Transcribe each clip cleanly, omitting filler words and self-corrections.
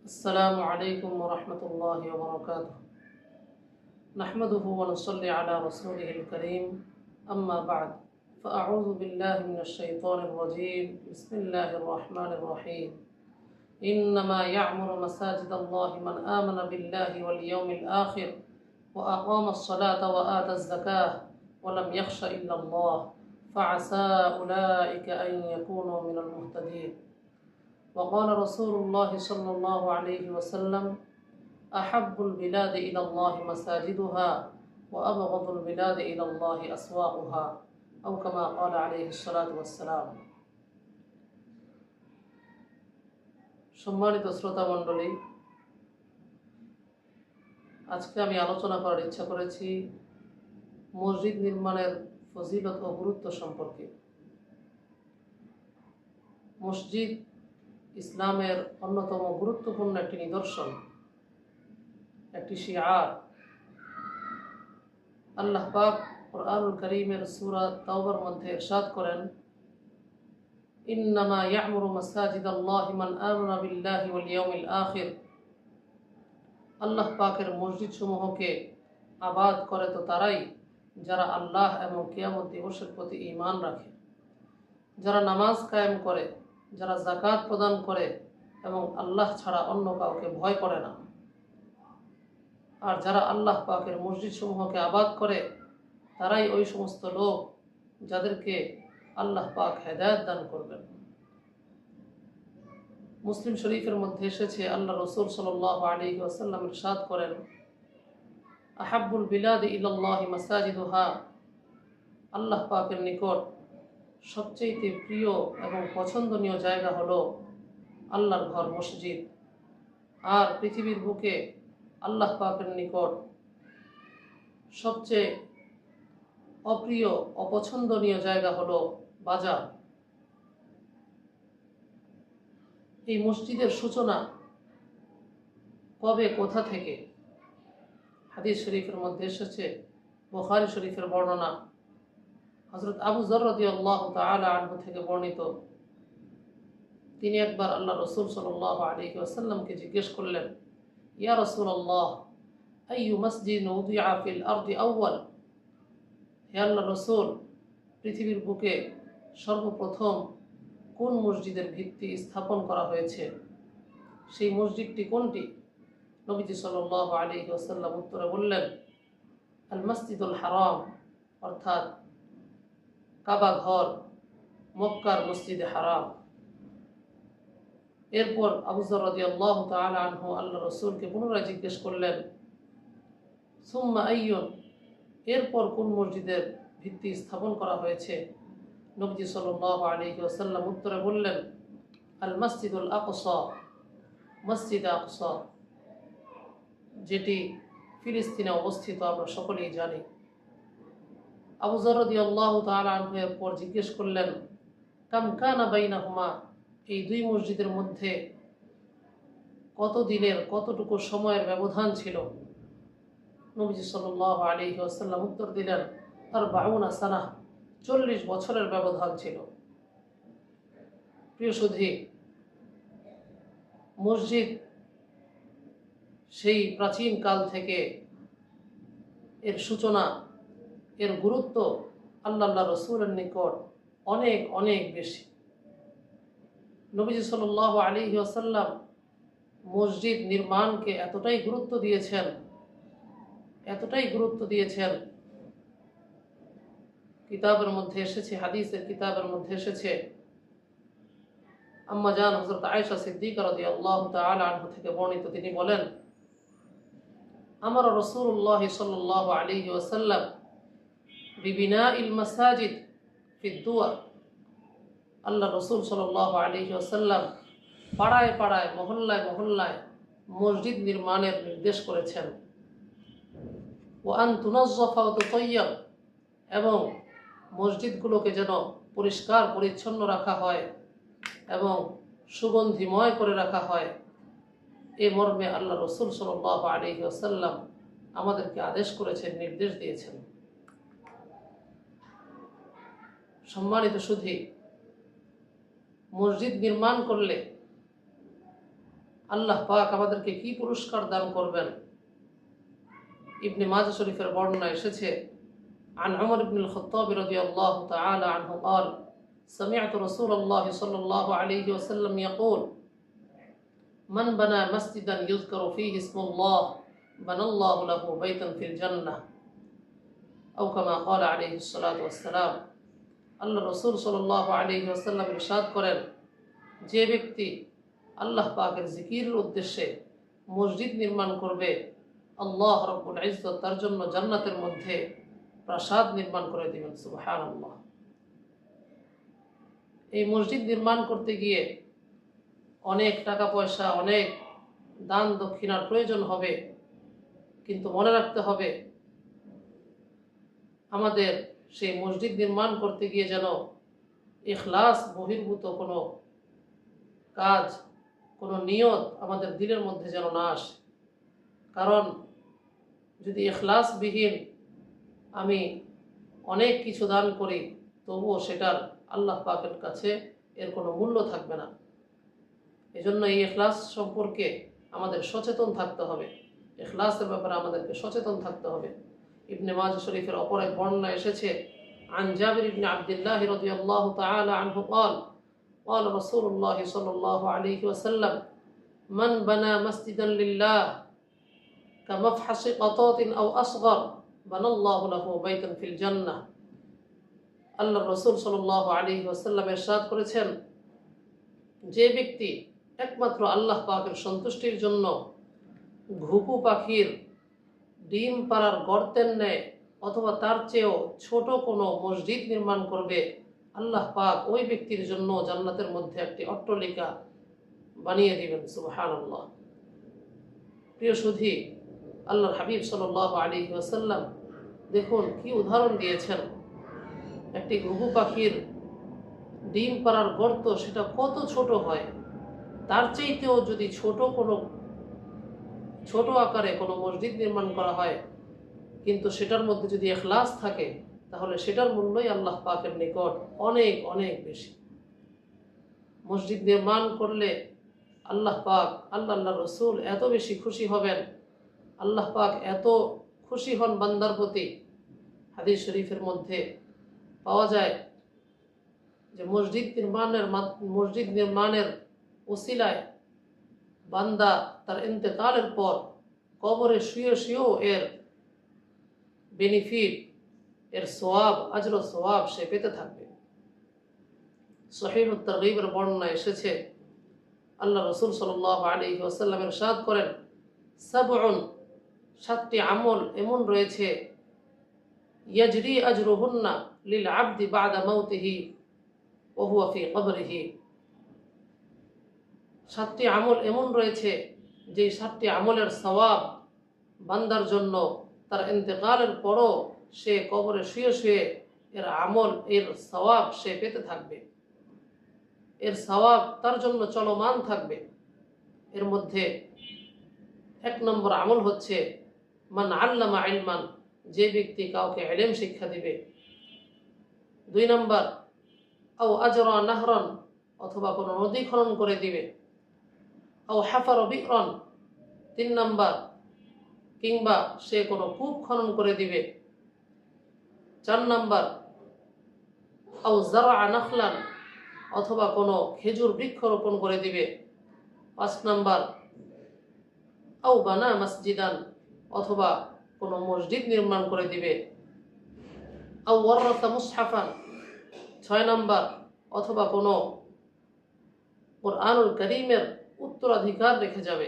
السلام عليكم ورحمة الله وبركاته. نحمده ونصلي على رسوله الكريم. أما بعد، فأعوذ بالله من الشيطان الرجيم. بسم الله الرحمن الرحيم. إنما يعمر مساجد الله من آمن بالله واليوم الآخر وأقام الصلاة وآتى الزكاة ولم يخش إلا الله فعسى أولئك أن يكونوا من المهتدين. وقال رسول الله صلى الله عليه وسلم: أحب البلاد إلى الله مساجدها وأبغض البلاد إلى الله أسواقها، أو كما قال عليه الصلاة والسلام. সম্মানিত শ্রোতা মণ্ডলী, আজকে আমি আলোচনা করার ইচ্ছা করেছি মসজিদ নির্মাণের ফজিলত ও গুরুত্ব সম্পর্কে। মসজিদ ইসলামের অন্যতম গুরুত্বপূর্ণ একটি নিদর্শন, একটি শিআর। আল্লাহ পাক কুরআনুল কারীমের সূরা তাওবার মধ্যে ইরশাদ করেন, ইন্নামা ইয়া'মুরু মাসাজিদাল্লাহি মান আমানা বিল্লাহি ওয়াল ইয়াউমিল আখির। আল্লাহ পাকের মসজিদ সমূহকে আবাদ করে তো তারাই যারা আল্লাহ এবং কিয়ামত দিবসের প্রতি ঈমান রাখে, যারা নামাজ কায়েম করে, যারা যাকাত প্রদান করে এবং আল্লাহ ছাড়া অন্য কাউকে ভয় করে না। আর যারা আল্লাহ পাকের মসজিদ সমূহকে আবাদ করে তারাই ওই সমস্ত লোক যাদেরকে আল্লাহ পাক হেদায়েত দান করবেন। মুসলিম শরীফের মধ্যে এসেছে, আল্লাহ রসুল সাল্লাল্লাহু আলাইহি ওয়াসাল্লাম ইরশাদ করেন, আহাব্বুল বিলাদি ইলাল্লাহি মাসাজিদুহা। আল্লাহ পাকের নিকট সবচেয়ে প্রিয় এবং পছন্দনীয় জায়গা হলো আল্লাহর ঘর মসজিদ। আর পৃথিবীর বুকে আল্লাহ পাকের নিকট সবচেয়ে অপ্রিয় অপছন্দনীয় জায়গা হলো বাজার। এই মসজিদের সূচনা কবে, কোথা থেকে? হাদিস শরীফের মধ্যে এসেছে, বুখারী শরীফের বর্ণনা, হযরত আবু যর রাদিয়াল্লাহু তাআলা আনহু থেকে বর্ণিত। তিনি একবার আল্লাহ রসুল সাল্লাল্লাহু আলাইহি ওয়াসাল্লামকে জিজ্ঞেস করলেন, ইয়া রাসূলুল্লাহ, আইয়ু মাসজিদিন উদিআ ফিল আরদি আউয়াল। হে আল্লাহ রসুল, পৃথিবীর বুকে সর্বপ্রথম কোন মসজিদের ভিত্তি স্থাপন করা হয়েছে, সেই মসজিদটি কোনটি? নবীজি সাল্লাল্লাহু আলাইহি ওয়াসাল্লাম উত্তরে বললেন, আল মসজিদুল হারাম, অর্থাৎ কাবা ঘর, মক্কার মসজিদে হারাম। এরপর আবু যর রাদিয়াল্লাহু তাআলা আনহু আল্লাহ রসুলকে পুনরায় জিজ্ঞেস করলেন, সুম্মা আইয়ুন, এরপর কোন মসজিদের ভিত্তি স্থাপন করা হয়েছে? নবীজি সাল্লাল্লাহু আলাইহি ওয়াসাল্লাম উত্তরে বললেন, আল মসজিদুল আকসা, মসজিদ আকসা, যেটি ফিলিস্তিনে অবস্থিত, আমরা সকলেই জানি। আবু যর রাদিয়াল্লাহু তাআলা আনহু এরপর জিজ্ঞেস করলেন, কাম কানা বাইনাহুমা, এই দুই মসজিদের মধ্যে কত দিনের, কতটুকু সময়ের ব্যবধান ছিল? নবীজি সাল্লাল্লাহু আলাইহি ওয়াসাল্লাম উত্তর দিলেন, আরবাউনা সানাহ, 40 বছরের ব্যবধান ছিল। প্রিয় সুধী, মসজিদ সেই প্রাচীন কাল থেকে এর সূচনা, এর গুরুত্ব আল্লাহ রসুলের নিকট অনেক অনেক বেশি। নবীজি সাল্লাল্লাহু আলাইহি ওয়াসাল্লাম মসজিদ নির্মাণকে এতটাই গুরুত্ব দিয়েছেন, এতটাই গুরুত্ব দিয়েছেন, কিতাবের মধ্যে এসেছে, হাদিসের কিতাবের মধ্যে এসেছে, আম্মা জান হযরত আয়েশা সিদ্দিকা রাদিয়াল্লাহু তাআলা আনহা থেকে বর্ণিত, তিনি বলেন, আমার রাসূলুল্লাহ সাল্লাল্লাহু আলাইহি ওয়াসাল্লাম বিবিনাইল মাসাজিদ ফিদ দুয়ার। আল্লাহ রসুল সাল্লাল্লাহু আলাইহি ওয়াসাল্লাম পাড়ায় পাড়ায়, মহল্লায় মহল্লায় মসজিদ নির্মাণের নির্দেশ করেছেন। ওয়া আন তুনাজ্জাফা ওয়া তুতায়্যাব, এবং মসজিদগুলোকে যেন পরিষ্কার পরিচ্ছন্ন রাখা হয় এবং সুগন্ধিময় করে রাখা হয়। এ মর্মে আল্লাহ রসুল সাল্লাল্লাহু আলাইহি ওয়াসাল্লাম আমাদেরকে আদেশ করেছেন, নির্দেশ দিয়েছেন। সম্মানিত সুধী, মসজিদ নির্মাণ করলে আল্লাহ পাক আমাদেরকে কি পুরস্কার দান করবেন। ইবনে মাজাহ শরীফের বর্ণনা এসেছে, عن عمر بن الخطاب رضي الله تعالى عنه قال سمعت رسول الله صلى الله عليه وسلم يقول من بنى مسجدا يذكر فيه اسم الله بنى الله له بيتا في الجنة أو كما قال عليه الصلاة والسلام। আল্লাহ রসুল সাল্লাল্লাহু আলাইহি ওয়াসাল্লাম ইরশাদ করেন, যে ব্যক্তি আল্লাহ পাকের জিকিরের উদ্দেশ্যে মসজিদ নির্মাণ করবে, আল্লাহ রাব্বুল ইজ্জত তার জন্য জান্নাতের মধ্যে প্রাসাদ নির্মাণ করে দিবেন। সুবহানাল্লাহ। এই মসজিদ নির্মাণ করতে গিয়ে অনেক টাকা পয়সা, অনেক দান দক্ষিণার প্রয়োজন হবে, কিন্তু মনে রাখতে হবে আমাদের সেই মসজিদ নির্মাণ করতে গিয়ে যেন ইখলাস বহির্ভূত কোনো কাজ, কোনো নিয়ত আমাদের দিলের মধ্যে যেন না আসে। কারণ যদি ইখলাসবিহীন আমি অনেক কিছু দান করি, তবুও সেটার আল্লাহ পাকের কাছে এর কোনো মূল্য থাকবে না। এজন্য এই ইখলাস সম্পর্কে আমাদের সচেতন থাকতে হবে, ইখলাসের ব্যাপারে আমাদেরকে সচেতন থাকতে হবে। ইবনে মাজাহ শরীফের অপর এক বর্ণনা এসেছে, عن جابر بن عبد الله رضي الله تعالى عنه قال قال رسول الله صلى الله عليه وسلم من بنى مسجدا لله كمفحص قطاط أو أصغر بنى الله له بيتا في الجنة। আল্লাহ রসুল সাল্লাল্লাহু আলাইহি ওয়াসাল্লাম ইরশাদ করেছেন, যে ব্যক্তি একমাত্র আল্লাহ পাকের সন্তুষ্টির জন্য ঘুঘু পাখির ডিম পাড়ার গর্তের ন্যায় অথবা তার চেয়েও ছোট কোনো মসজিদ নির্মাণ করবে, আল্লাহ পাক ওই ব্যক্তির জন্য জান্নাতের মধ্যে একটি অট্টালিকা বানিয়ে দিবেন। সুবহানাল্লাহ। প্রিয় সুধী, আল্লাহর হাবিব সাল্লাল্লাহু আলাইহি ওয়াসাল্লাম দেখুন কি উদাহরণ দিয়েছেন। একটি ঘুঘু পাখির ডিম পাড়ার গর্ত সেটা কত ছোট হয়, তার চাইতেও যদি ছোট আকারে কোনো মসজিদ নির্মাণ করা হয়, কিন্তু সেটার মধ্যে যদি ইখলাস থাকে, তাহলে সেটার মূল্যই আল্লাহ পাকের নিকট অনেক অনেক বেশি। মসজিদ নির্মাণ করলে আল্লাহ পাক, আল্লাহ রসুল এত বেশি খুশি হবেন, আল্লাহ পাক এত খুশি হন বান্দার প্রতি। হাদিস শরীফের মধ্যে পাওয়া যায় যে মসজিদ নির্মাণের ওসিলায় বান্দা তার ইন্তেকালের পর কবরে শুয়ে শুয়েও এর বেনিফিট, এর সওয়াব, আজর সওয়াব সে পেতে থাকবে। সহিহুত তারগীবের বর্ণনা এসেছে, আল্লাহ রসুল সাল্লাল্লাহু আলাইহি ওয়াসাল্লাম ইরশাদ করেন, সাবউন, 7টি আমল এমন রয়েছে, ইয়াজরি আজরুহুন্না লিল আবদি বাদা মাউতিহি ওয়া হুয়া ফি কবরিহি। 7টি আমল এমন রয়েছে যে 7টি আমলের সওয়াব বান্দার জন্য তার ইন্তেকালের পরও সে কবরে শুয়ে শুয়ে এর আমল, এর সওয়াব সে পেতে থাকবে, এর সওয়াব তার জন্য চলমান থাকবে। এর মধ্যে 1 নম্বর আমল হচ্ছে মান আল্লামা ইলমান, যে ব্যক্তি কাউকে ইলম শিক্ষা দিবে। 2 নম্বর আও আজরা নাহরান, অথবা কোনো নদী খনন করে দিবে। আও হাফার বিরন, 3 নম্বর কিংবা সে কোনো কূপ খনন করে দিবে। 4 নম্বর আও জারআ নাখলান, অথবা কোনো খেজুর বৃক্ষ রোপণ করে দিবে। 5 নম্বর আও বানা মসজিদান, অথবা কোনো মসজিদ নির্মাণ করে দিবে। আও ওয়ারাসা মুসহাফান, 6 নম্বর অথবা কোনো কুরআনুল কারীমের উত্তরাধিকার রেখে যাবে।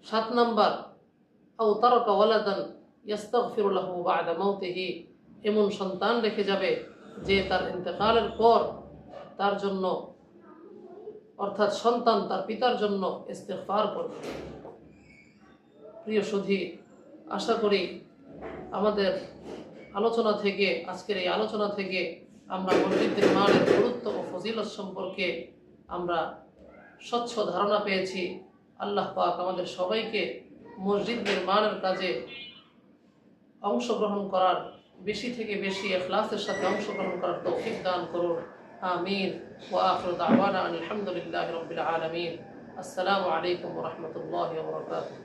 7 নম্বর আও তারাকা ওয়ালাদান ইস্তাগফিরু লাহু বা'দা মাউতিহি, এমন সন্তান রেখে যাবে যে তার ইন্তেকালের পর তার জন্য, অর্থাৎ সন্তান তার পিতার জন্য ইস্তিগফার করবে। প্রিয় সুধী, আশা করি আমাদের আলোচনা থেকে, আজকের এই আলোচনা থেকে আমরা মসজিদ নির্মাণের গুরুত্ব ও ফজিলত সম্পর্কে আমরা স্বচ্ছ ধারণা পেয়েছি। আল্লাহ পাক আমাদের সবাইকে মসজিদ নির্মাণের কাজে অংশগ্রহণ করার, বেশি থেকে বেশি ইখলাসের সাথে অংশগ্রহণ করার তৌফিক দান করুন। আমিন। ওয়া আখিরু দাওয়ানা আলহামদুলিল্লাহি রাব্বিল আলামিন। আসসালামু আলাইকুম ওয়া রাহমাতুল্লাহি ওয়া বারাকাতুহু।